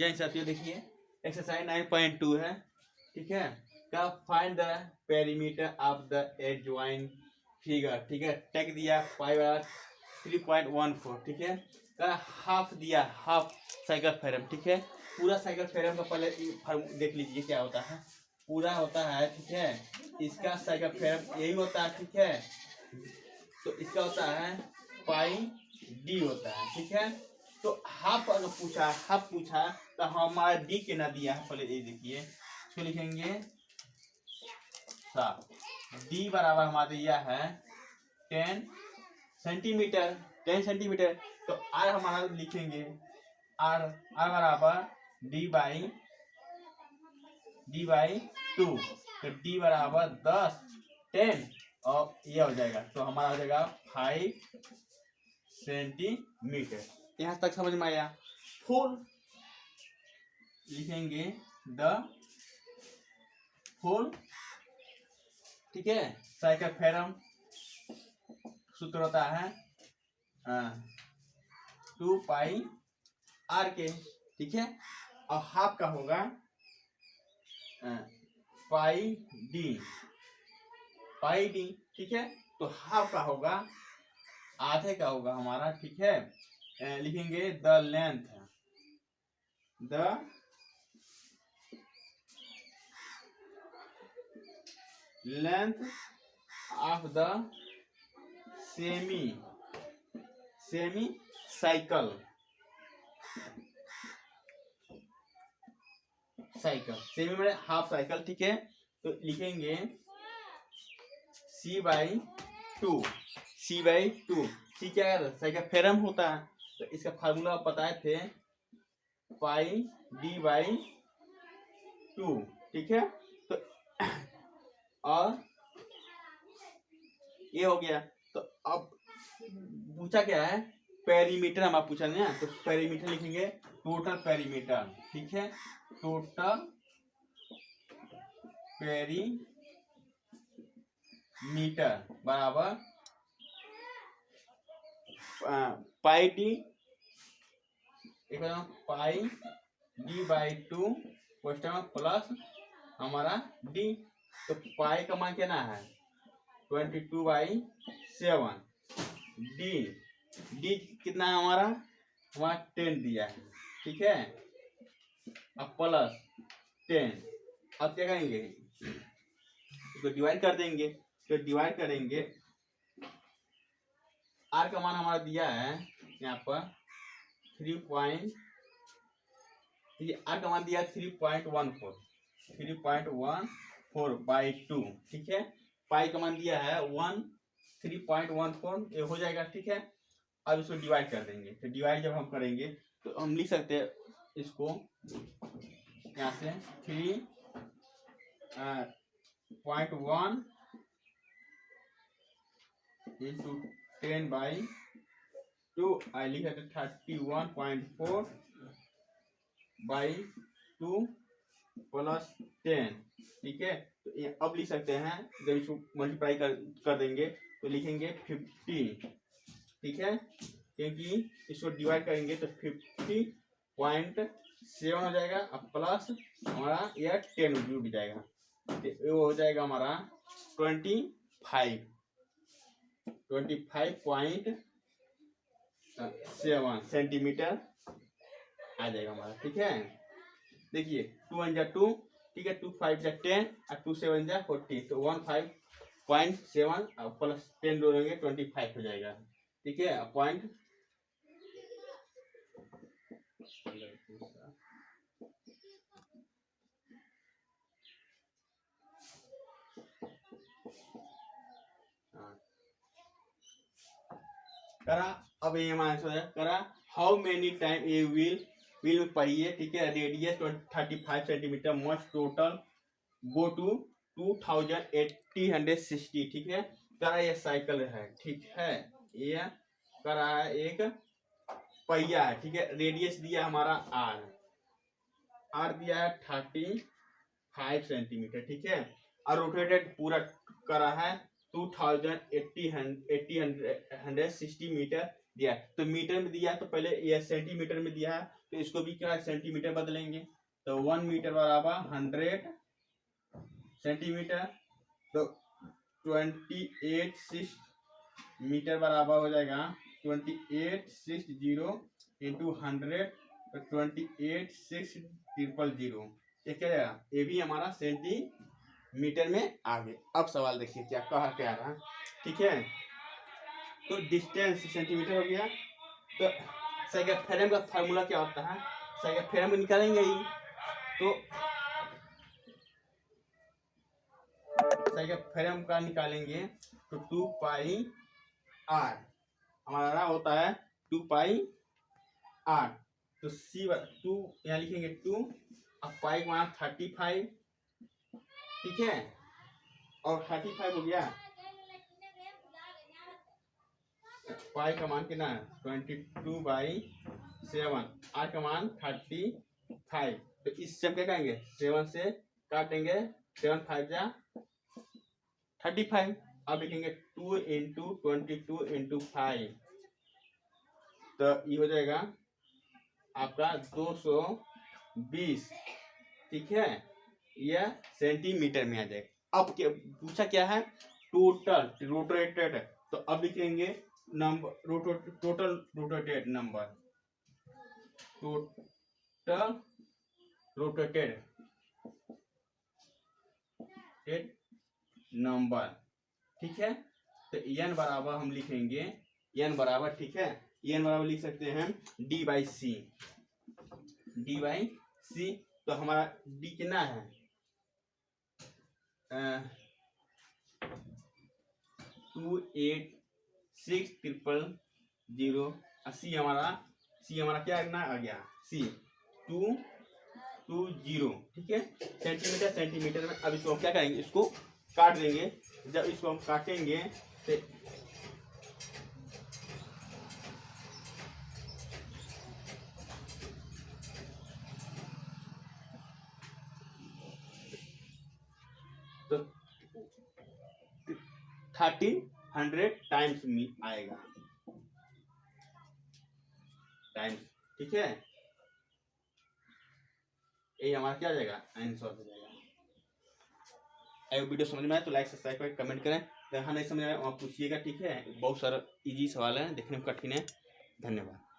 जैन साथियों देखिए एक्सरसाइज 9.2 है, ठीक है। का find the perimeter of the adjoint figure, ठीक है। टेक दिया पाई वाला 3.14, ठीक है। का हाफ दिया, हाफ साइकिल थ्योरम, ठीक है। पूरा साइकिल थ्योरम का पहले देख लीजिए क्या होता है। पूरा होता है, ठीक है। इसका साइकिल थ्योरम यही होता है, ठीक है। तो इसका होता है पाई डी होता है, ठीक है। तो हाफ अगर पूछा तो हमारा डी के ना दिया है, पहले ये देखिए। इसको लिखेंगे डी बराबर हमारा दिया है 10 सेंटीमीटर, 10 सेंटीमीटर। तो आर हमारा लिखेंगे आर बराबर डी बाई 2। तो डी बराबर 10 10 और ये हो जाएगा, तो हमारा हो जाएगा 5 सेंटीमीटर। यहाँ तक समझ में आया। फुल लिखेंगे द फुल, ठीक है। साइकिल थ्योरम सूत्र होता है 2 पाई आर के, ठीक है। और हाफ का होगा पाई डी, ठीक है। तो हाफ का होगा, आधे का होगा हमारा, ठीक है। लिखेंगे the length of the semi cycle, semi में हाफ साइकिल, ठीक है। तो लिखेंगे सी बाई टू। सी क्या है? साइकिल थ्योरम होता है। तो इसका फार्मूला बताए थे पाई डी बाई 2, ठीक है। तो और ये हो गया। तो अब पूछा क्या है? पेरीमीटर हमारा पूछा ना, तो पेरीमीटर लिखेंगे टोटल पेरीमीटर, ठीक है। टोटल पेरीमीटर बराबर pi d, pi d by 2 plus हमारा डी। तो पाई का मान कितना है 22/7। डी कितना है हमारा 10 दिया है, ठीक है। अब प्लस 10, अब क्या करेंगे? इसको डिवाइड कर देंगे। तो डिवाइड करेंगे, आर का मान हमारा दिया है यहाँ पर 3. आर का मान दिया 3.14/2, ठीक है। पाई का मान दिया है 3.14, ये हो जाएगा, ठीक है। अब इसको डिवाइड कर देंगे। तो डिवाइड जब हम करेंगे तो हम लिख सकते हैं इसको यहाँ से 3.1 into 10/2, आई लिख सकते 31.4/2 प्लस 10, ठीक है। तो ये अब लिख सकते हैं, जब इसको मल्टीप्लाई कर देंगे तो लिखेंगे 50, ठीक है। क्योंकि इसको डिवाइड करेंगे तो 50.7 हो जाएगा, अब प्लस हमारा यह 10 जुड़ जाएगा। तो वो हो जाएगा हमारा 25.7 सेंटीमीटर आ जाएगा हमारा, ठीक है। देखिए 2 1 जा 2, ठीक है। 2 5 जा 10 और 2 7 जा 40, तो 15.7 प्लस 10 जोड़ेंगे 25 हो जाएगा, ठीक है। पॉइंट करा। अब ये आंसर है करा हाउ मेनी टाइम ये विल पढ़िए, ठीक है। Radius 35 centimetre must total go to 2860, ठीक है। करा ये साइकिल है, ठीक है। ये करा है एक पहिया है, ठीक है। रेडियस दिया हमारा आर दिया है 35 सेंटीमीटर, ठीक है। और रोटेटेड पूरा करा है 2860 मीटर दिया। तो मीटर में दिया तो पहले ये सेंटीमीटर में दिया है, तो इसको भी क्या सेंटीमीटर बदलेंगे, तो 1 मीटर बराबर 100 सेंटीमीटर, तो 28 मीटर बराबर हो जाएगा 2860 इंटू 100, तो 286000। ये क्या जाएगा, ये भी हमारा सेंटीमीटर में आ गए। अब सवाल देखिए क्या कहा क्या रहा, ठीक है। तो डिस्टेंस सेंटीमीटर हो गया, तो सेकंड थ्योरम का फार्मूला क्या होता है, सेकंड थ्योरम निकालेंगे ही, तो सेकंड थ्योरम का निकालेंगे तो 2 पाई r हमारा होता है 2 पाई r, तो c 2 यहाँ लिखेंगे 2, अब पाई का मान 35, ठीक है, और 35 हो गया, पाई का मान कितना है 22/7, r का मान 35, तो इससे हम क्या करेंगे 7 से काटेंगे, 7 5 जा 35, अब लिखेंगे 2 इंटू 22 इंटू 5, तो ये हो जाएगा आपका 220, ठीक है, यह सेंटीमीटर में आ जाएगा। अब क्या पूछा क्या है, टोटल रोटेटेड, तो अब लिखेंगे number total rotated number, total rotated number, ठीक है। तो n बराबर हम लिखेंगे n बराबर, ठीक है, n बराबर लिख सकते हैं d बाई सी, तो हमारा d कितना है 286000, सी हमारा क्या करना आ गया सी 220, ठीक है, सेंटीमीटर में। अब इसको हम क्या करेंगे, इसको काट देंगे, जब इसको हम काटेंगे तो 1300 टाइम्स आएगा, टाइम्स, ठीक है, ये हमारा क्या हो जाएगा आंसर हो जाएगा। अगर वीडियो समझ में आए तो लाइक सब्सक्राइब करें, कमेंट करें, अगर नहीं समझ में आए आप पूछिएगा, ठीक है, बहुत सारा इजी सवाल है, देखने में कठिन है। धन्यवाद।